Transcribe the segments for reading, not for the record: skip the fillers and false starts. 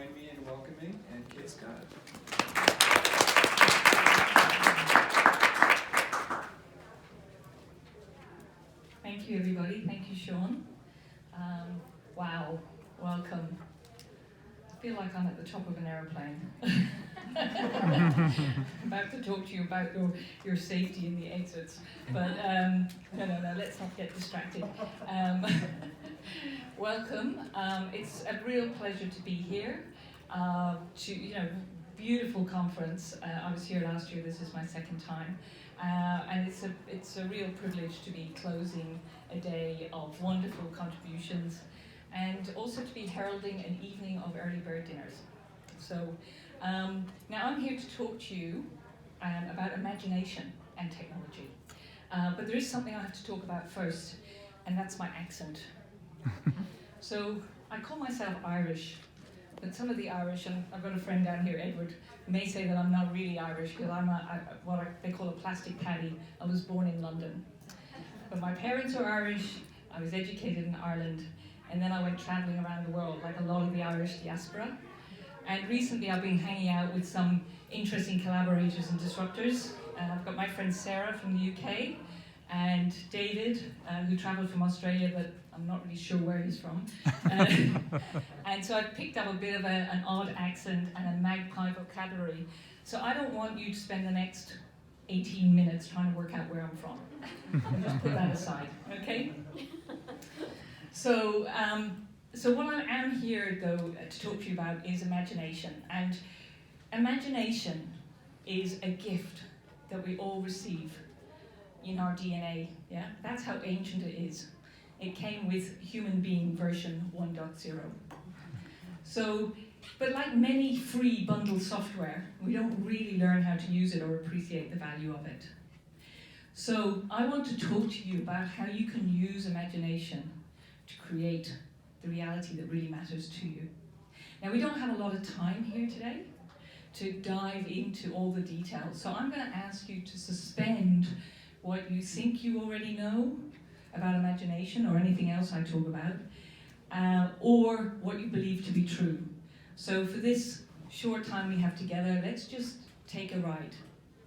join me in welcoming and Kit Scott. Thank you, everybody. Thank you, Sean. Wow, welcome. I feel like I'm at the top of an aeroplane. I'm about to talk to you about your safety in the exits, but no, let's not get distracted. Welcome. It's a real pleasure to be here. Beautiful conference. I was here last year. This is my second time, and it's a real privilege to be closing a day of wonderful contributions, and also to be heralding an evening of early bird dinners. So now I'm here to talk to you about imagination and technology. But there is something I have to talk about first, and that's my accent. So I call myself Irish, but some of the Irish, and I've got a friend down here, Edward, may say that I'm not really Irish because I'm they call a plastic paddy. I was born in London. But my parents are Irish, I was educated in Ireland, and then I went travelling around the world like a lot of the Irish diaspora. And recently I've been hanging out with some interesting collaborators and disruptors. I've got my friend Sarah from the UK, and David, who travelled from Australia, but I'm not really sure where he's from. And so I've picked up a bit of an odd accent and a magpie vocabulary. So I don't want you to spend the next 18 minutes trying to work out where I'm from. I'll just put that aside, okay? So what I am here, though, to talk to you about is imagination. And imagination is a gift that we all receive in our DNA, yeah? That's how ancient it is. It came with human being version 1.0. So, but like many free bundled software, we don't really learn how to use it or appreciate the value of it. So I want to talk to you about how you can use imagination to create the reality that really matters to you. Now, we don't have a lot of time here today to dive into all the details, so I'm going to ask you to suspend what you think you already know about imagination or anything else I talk about, or what you believe to be true. So for this short time we have together, let's just take a ride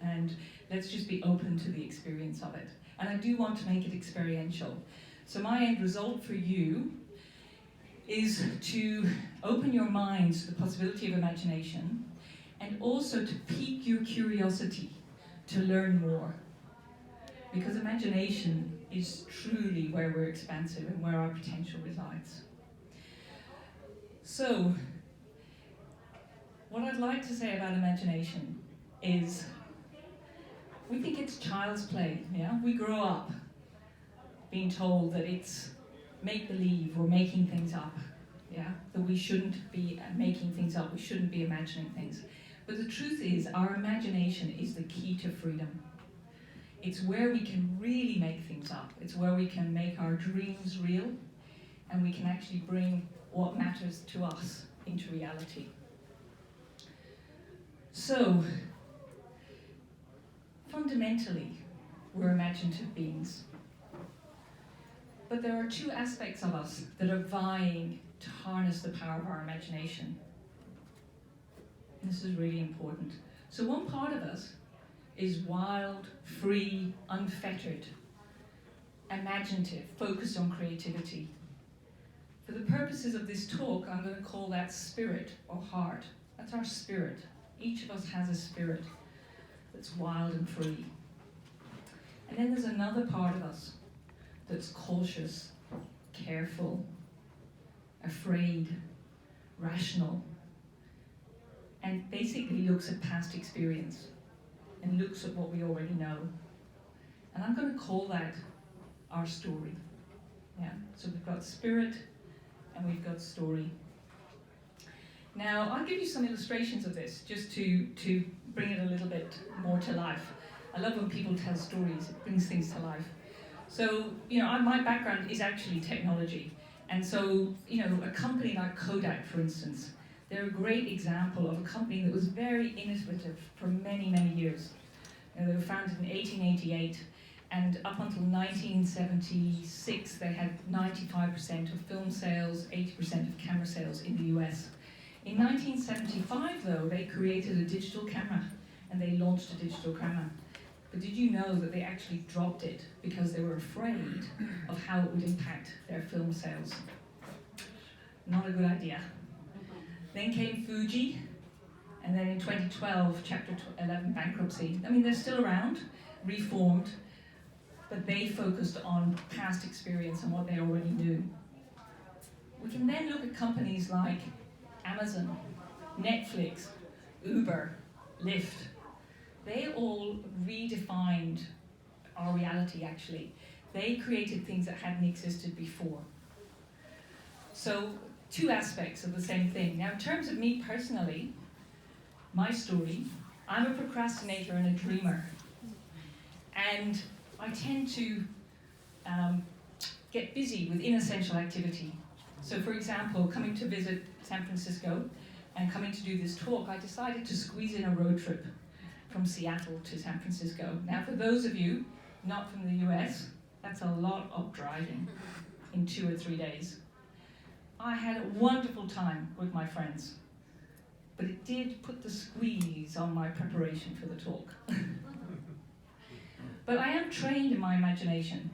and let's just be open to the experience of it. And I do want to make it experiential. So my end result for you is to open your minds to the possibility of imagination and also to pique your curiosity to learn more. Because imagination is truly where we're expansive and where our potential resides. So, what I'd like to say about imagination is we think it's child's play, yeah? We grow up being told that it's make-believe or making things up, yeah? That we shouldn't be making things up, we shouldn't be imagining things. But the truth is, our imagination is the key to freedom. It's where we can really make things up. It's where we can make our dreams real, and we can actually bring what matters to us into reality. So, fundamentally, we're imaginative beings. But there are two aspects of us that are vying to harness the power of our imagination. And this is really important. So one part of us is wild, free, unfettered, imaginative, focused on creativity. For the purposes of this talk, I'm going to call that spirit or heart. That's our spirit. Each of us has a spirit that's wild and free. And then there's another part of us that's cautious, careful, afraid, rational, and basically looks at past experience and looks at what we already know. And I'm going to call that our story. Yeah. So we've got spirit and we've got story. Now, I'll give you some illustrations of this just to bring it a little bit more to life. I love when people tell stories, it brings things to life. So, my background is actually technology. And so, a company like Kodak, for instance, they're a great example of a company that was very innovative for many, many years. They were founded in 1888, and up until 1976, they had 95% of film sales, 80% of camera sales in the US. In 1975, though, they created a digital camera and they launched a digital camera. But did you know that they actually dropped it because they were afraid of how it would impact their film sales? Not a good idea. Then came Fuji, and then in 2012, Chapter 11 bankruptcy. I mean, they're still around, reformed, but they focused on past experience and what they already knew. We can then look at companies like Amazon, Netflix, Uber, Lyft. They all redefined our reality, actually. They created things that hadn't existed before. So, two aspects of the same thing. Now, in terms of me personally, my story, I'm a procrastinator and a dreamer. And I tend to get busy with inessential activity. So, for example, coming to visit San Francisco and coming to do this talk, I decided to squeeze in a road trip from Seattle to San Francisco. Now, for those of you not from the US, that's a lot of driving in 2 or 3 days. I had a wonderful time with my friends, but it did put the squeeze on my preparation for the talk. But I am trained in my imagination,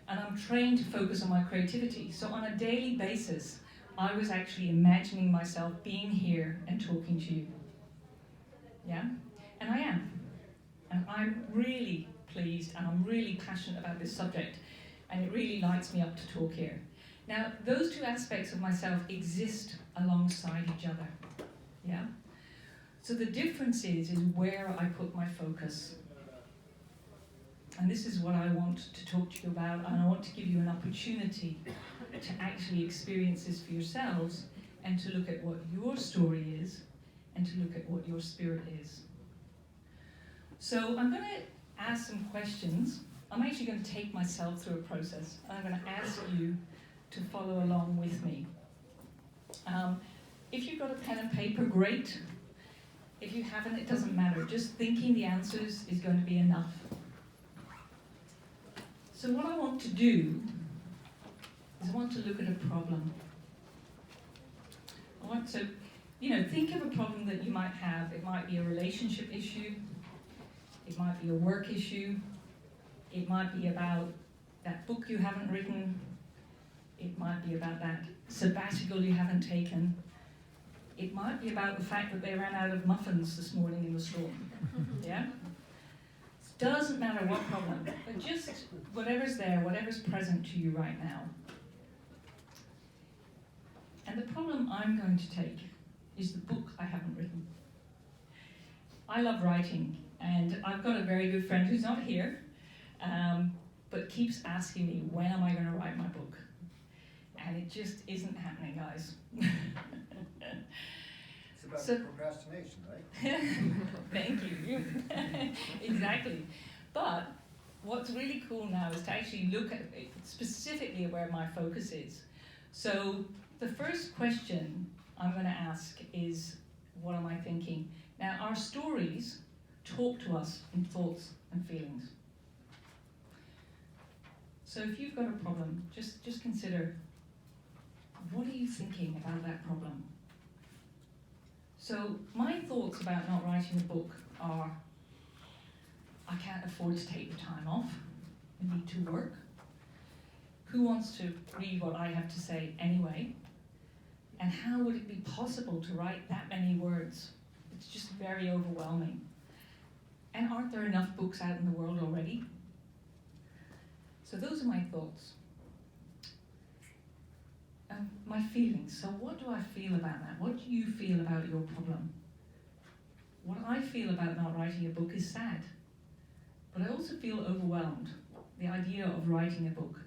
and I'm trained to focus on my creativity. So on a daily basis, I was actually imagining myself being here and talking to you. Yeah? And I am. And I'm really pleased and I'm really passionate about this subject, and it really lights me up to talk here. Now, those two aspects of myself exist alongside each other. Yeah? So the difference is where I put my focus. And this is what I want to talk to you about, and I want to give you an opportunity to actually experience this for yourselves and to look at what your story is and to look at what your spirit is. So I'm going to ask some questions. I'm actually going to take myself through a process. I'm going to ask you to follow along with me. If you've got a pen and paper, great. If you haven't, it doesn't matter. Just thinking the answers is going to be enough. So what I want to do is I want to look at a problem. I want to, think of a problem that you might have. It might be a relationship issue. It might be a work issue. It might be about that book you haven't written. It might be about that sabbatical you haven't taken. It might be about the fact that they ran out of muffins this morning in the store. Yeah? It doesn't matter what problem, but just whatever's there, whatever's present to you right now. And the problem I'm going to take is the book I haven't written. I love writing, and I've got a very good friend who's not here, but keeps asking me, when am I going to write my book? And it just isn't happening, guys. It's about procrastination, right? Thank you. Exactly. But what's really cool now is to actually look at it, specifically where my focus is. So the first question I'm going to ask is, what am I thinking? Now, our stories talk to us in thoughts and feelings. So if you've got a problem, just consider, what are you thinking about that problem? So my thoughts about not writing a book are, I can't afford to take the time off. I need to work. Who wants to read what I have to say anyway? And how would it be possible to write that many words? It's just very overwhelming. And aren't there enough books out in the world already? So those are my thoughts. My feelings. So what do I feel about that? What do you feel about your problem? What I feel about not writing a book is sad. But I also feel overwhelmed. The idea of writing a book.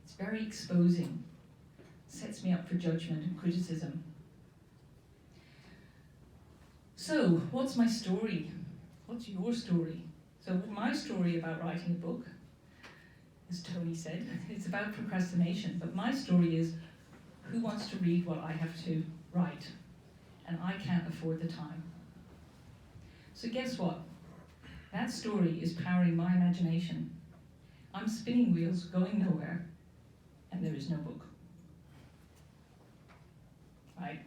It's very exposing. It sets me up for judgment and criticism. So, what's my story? What's your story? So my story about writing a book, as Tony said, it's about procrastination. But my story is, who wants to read what I have to write? And I can't afford the time. So guess what? That story is powering my imagination. I'm spinning wheels, going nowhere, and there is no book. Right?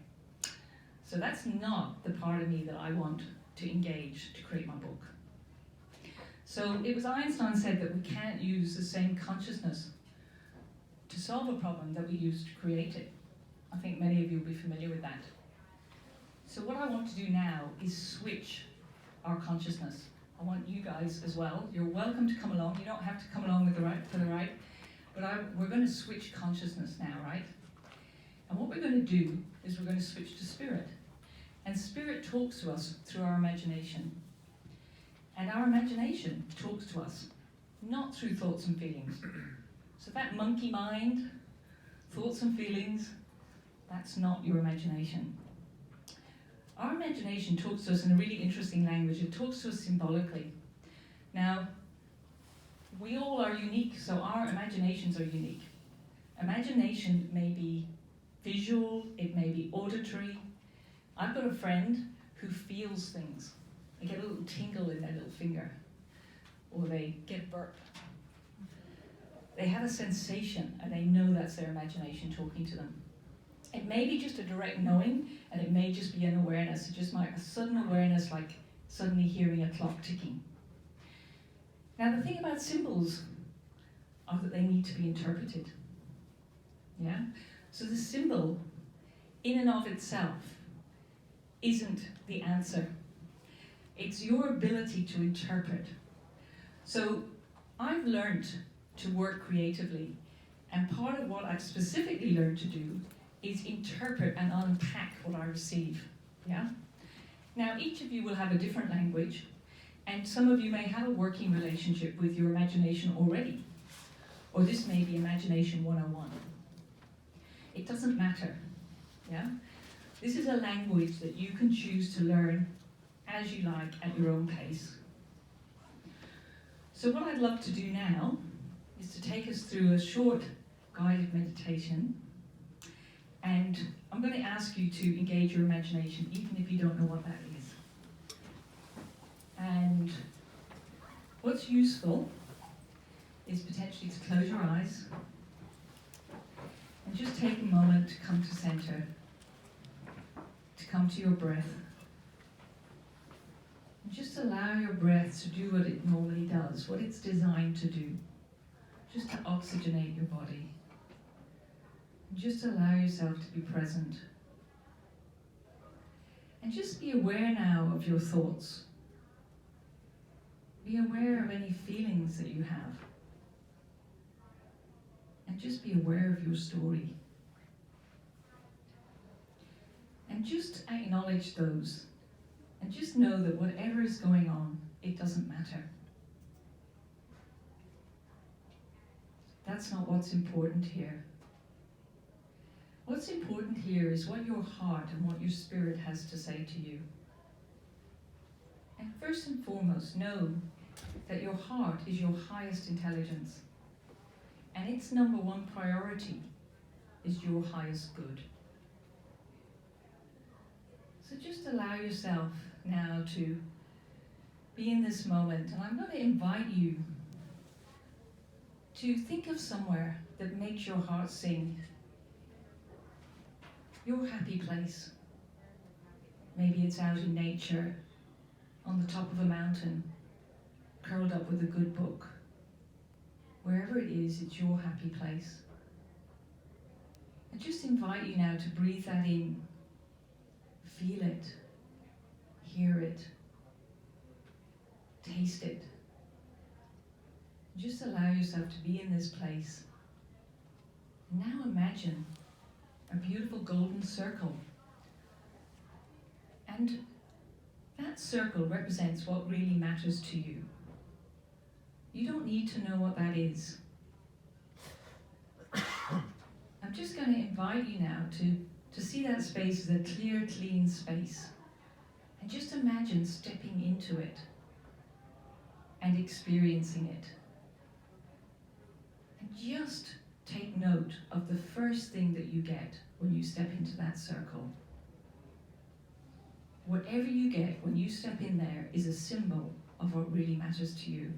So that's not the part of me that I want to engage to create my book. So it was Einstein said that we can't use the same consciousness to solve a problem that we use to create it. I think many of you will be familiar with that. So what I want to do now is switch our consciousness. I want you guys as well. You're welcome to come along. You don't have to come along with for the ride, but we're going to switch consciousness now, right? And what we're going to do is we're going to switch to spirit. And spirit talks to us through our imagination. And our imagination talks to us, not through thoughts and feelings. So that monkey mind, thoughts and feelings, that's not your imagination. Our imagination talks to us in a really interesting language. It talks to us symbolically. Now, we all are unique, so our imaginations are unique. Imagination may be visual, it may be auditory. I've got a friend who feels things. They get a little tingle in their little finger, or they get a burp. They have a sensation, and they know that's their imagination talking to them. It may be just a direct knowing, and it may just be an awareness. It just might be a sudden awareness, like suddenly hearing a clock ticking. Now, the thing about symbols are that they need to be interpreted. Yeah? So the symbol, in and of itself, isn't the answer. It's your ability to interpret. So I've learned to work creatively, and part of what I've specifically learned to do is interpret and unpack what I receive. Yeah? Now, each of you will have a different language, and some of you may have a working relationship with your imagination already, or this may be Imagination 101. It doesn't matter. Yeah? This is a language that you can choose to learn as you like at your own pace. So what I'd love to do now is to take us through a short guided meditation, and I'm going to ask you to engage your imagination even if you don't know what that is. And what's useful is potentially to close your eyes and just take a moment to come to center, to come to your breath. And just allow your breath to do what it normally does, what it's designed to do, just to oxygenate your body. And just allow yourself to be present. And just be aware now of your thoughts. Be aware of any feelings that you have. And just be aware of your story. And just acknowledge those. And just know that whatever is going on, it doesn't matter. That's not what's important here. What's important here is what your heart and what your spirit has to say to you. And first and foremost, know that your heart is your highest intelligence. And its number one priority is your highest good. So just allow yourself now to be in this moment, and I'm going to invite you to think of somewhere that makes your heart sing. Your happy place. Maybe it's out in nature, on the top of a mountain, curled up with a good book. Wherever it is, it's your happy place. I just invite you now to breathe that in. Feel it. Hear it. Taste it. Just allow yourself to be in this place. Now imagine a beautiful golden circle. And that circle represents what really matters to you. You don't need to know what that is. I'm just going to invite you now to see that space as a clear, clean space. And just imagine stepping into it and experiencing it. And just take note of the first thing that you get when you step into that circle. Whatever you get when you step in there is a symbol of what really matters to you.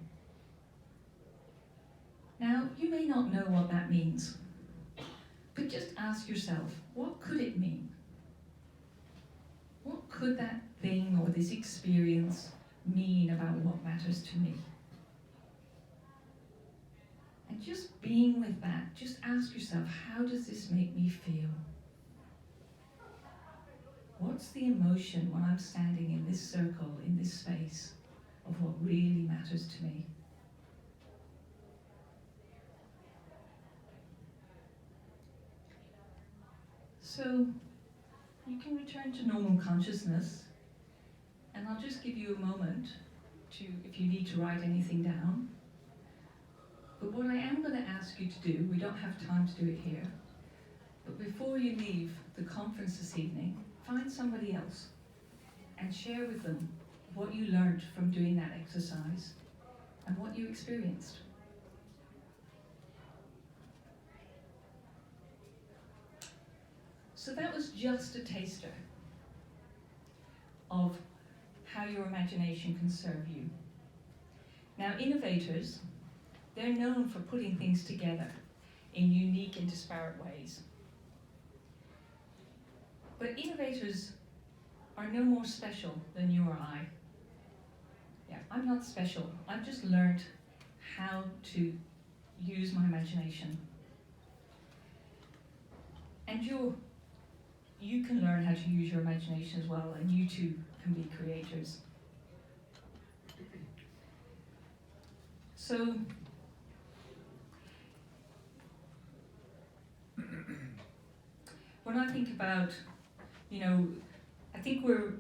Now, you may not know what that means, but just ask yourself, what could it mean? could that thing or this experience mean about what matters to me? And just being with that, just ask yourself, how does this make me feel? What's the emotion when I'm standing in this circle, in this space, of what really matters to me? So you can return to normal consciousness, and I'll just give you a moment to, if you need to write anything down. But what I am going to ask you to do, we don't have time to do it here, but before you leave the conference this evening, find somebody else and share with them what you learned from doing that exercise and what you experienced. So that was just a taster of how your imagination can serve you. Now, innovators, they're known for putting things together in unique and disparate ways. But innovators are no more special than you or I. Yeah, I'm not special. I've just learned how to use my imagination. And you can learn how to use your imagination as well, and you too can be creators. So, when I think about, I think we're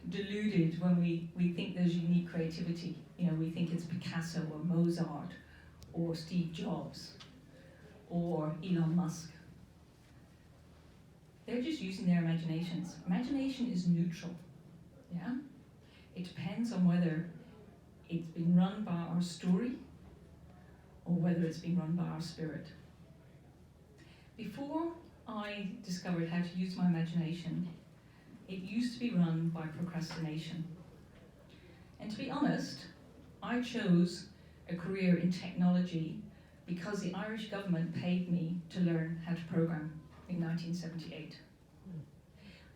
deluded when we think there's unique creativity. We think it's Picasso or Mozart or Steve Jobs or Elon Musk. They're just using their imaginations. Imagination is neutral, yeah? It depends on whether it's been run by our story or whether it's been run by our spirit. Before I discovered how to use my imagination, it used to be run by procrastination. And to be honest, I chose a career in technology because the Irish government paid me to learn how to program in 1978.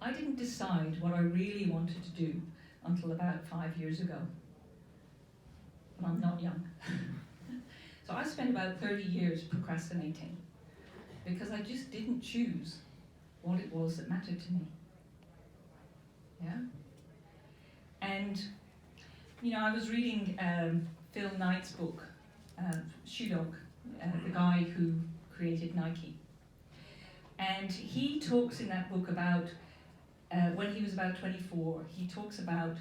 I didn't decide what I really wanted to do until about 5 years ago. But I'm not young. So I spent about 30 years procrastinating because I just didn't choose what it was that mattered to me. Yeah? And, I was reading Phil Knight's book, Shoe Dog, the guy who created Nike. And he talks in that book about, when he was about 24, he talks about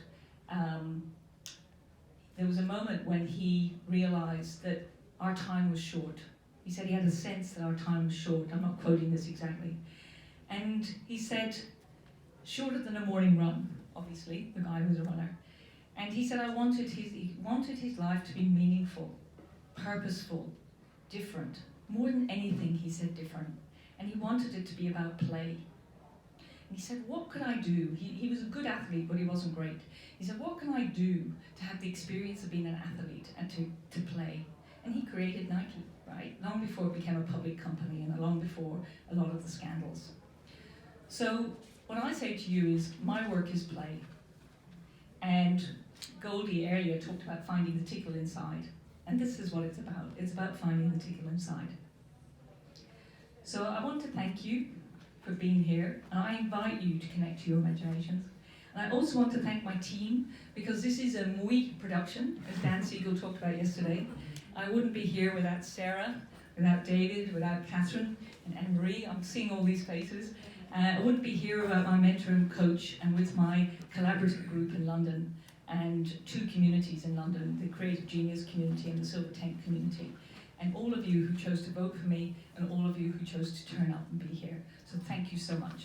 there was a moment when he realized that our time was short. He said he had a sense that our time was short. I'm not quoting this exactly. And he said, shorter than a morning run, obviously, the guy was a runner. And he said, he wanted his life to be meaningful, purposeful, different. More than anything, he said different. And he wanted it to be about play. And he said, what could I do? He was a good athlete, but he wasn't great. He said, what can I do to have the experience of being an athlete and to play? And he created Nike, right? Long before it became a public company and long before a lot of the scandals. So what I say to you is, my work is play. And Goldie earlier talked about finding the tickle inside. And this is what it's about. It's about finding the tickle inside. So I want to thank you for being here, and I invite you to connect to your imaginations. And I also want to thank my team, because this is a MWI production, as Dan Siegel talked about yesterday. I wouldn't be here without Sarah, without David, without Catherine and Anne-Marie. I'm seeing all these faces. I wouldn't be here without my mentor and coach, and with my collaborative group in London, and 2 communities in London, the Creative Genius community and the Silver Tent community. And all of you who chose to vote for me, and all of you who chose to turn up and be here. So thank you so much.